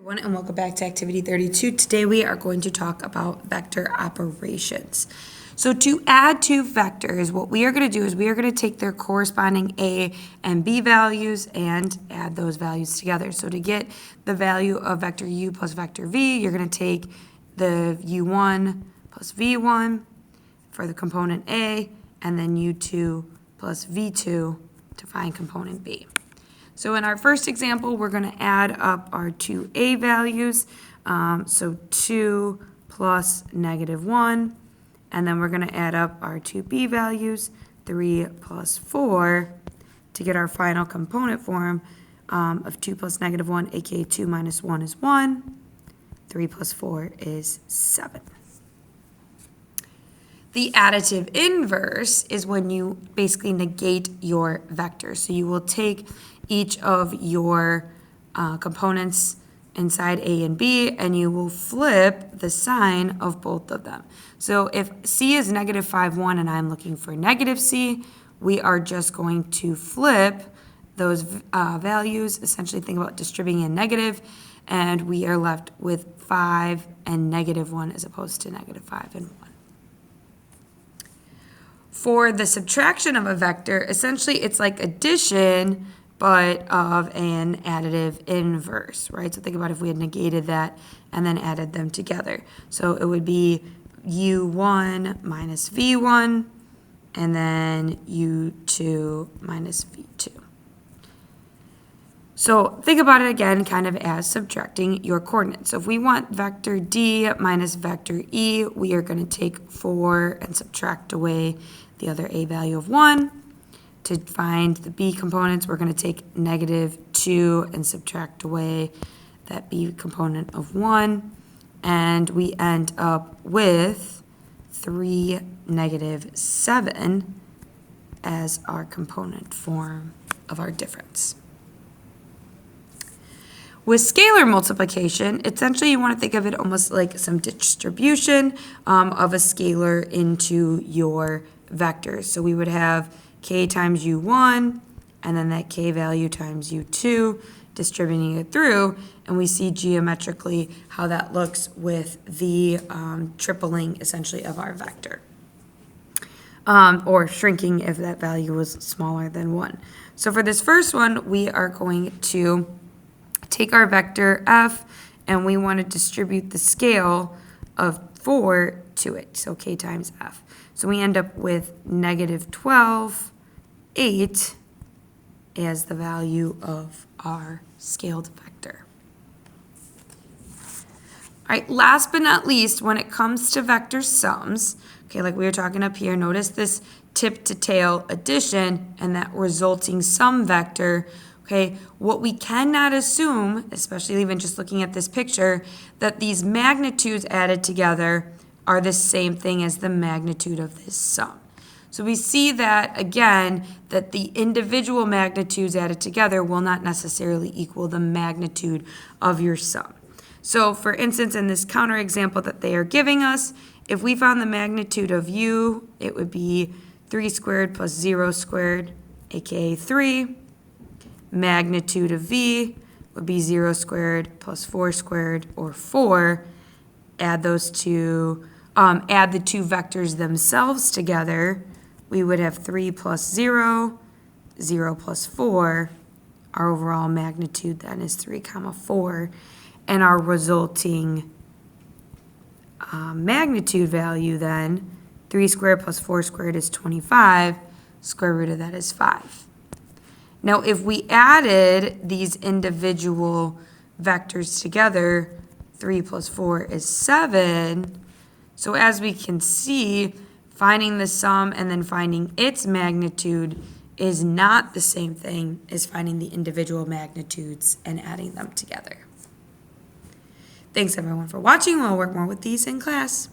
Everyone, and welcome back to Activity 32. Today we are going to talk about vector operations. So to add two vectors, what we are going to do is we are going to take their corresponding A and B values and add those values together. So to get the value of vector u plus vector v, you're going to take the u1 plus v1 for the component A, and then u2 plus v2 to find component B. So in our first example, we're going to add up our two A values, so 2 plus -1, and then we're going to add up our two B values, 3 plus 4, to get our final component form of 2 plus -1, aka 2 minus 1 is 1, 3 plus 4 is 7. The additive inverse is when you basically negate your vector. So you will take each of your components inside A and B, and you will flip the sign of both of them. So if C is -5, 1, and I'm looking for -C, we are just going to flip those values, essentially think about distributing a negative, and we are left with 5 and -1 as opposed to -5 and 1. For the subtraction of a vector, essentially it's like addition, but of an additive inverse, right? So think about if we had negated that and then added them together. So it would be u1 minus v1, and then u2 minus v2. So think about it again kind of as subtracting your coordinates. So if we want vector d minus vector e, we are going to take 4 and subtract away the other a value of 1. To find the b components, we're going to take -2 and subtract away that b component of 1. And we end up with 3, -7 as our component form of our difference. With scalar multiplication, essentially you want to think of it almost like some distribution of a scalar into your vectors. So we would have k times u1, and then that k value times u2, distributing it through, and we see geometrically how that looks with the tripling, essentially, of our vector. Or shrinking if that value was smaller than 1. So for this first one, we are going to take our vector f, and we want to distribute the scale of 4 to it, so k times f. So we end up with -12, 8 as the value of our scaled vector. All right, last but not least, when it comes to vector sums, okay, like we were talking up here, notice this tip to tail addition and that resulting sum vector. Okay, what we cannot assume, especially even just looking at this picture, that these magnitudes added together are the same thing as the magnitude of this sum. So we see that, again, that the individual magnitudes added together will not necessarily equal the magnitude of your sum. So for instance, in this counter example that they are giving us, if we found the magnitude of u, it would be 3 squared plus 0 squared, aka 3. Magnitude of v would be 0 squared plus 4 squared, or 4. Add those two, add the two vectors themselves together, we would have 3 plus 0, 0 plus 4. Our overall magnitude then is 3, 4, and our resulting magnitude value then, 3 squared plus 4 squared is 25, square root of that is 5. Now, if we added these individual vectors together, 3 plus 4 is 7. So as we can see, finding the sum and then finding its magnitude is not the same thing as finding the individual magnitudes and adding them together. Thanks, everyone, for watching. We'll work more with these in class.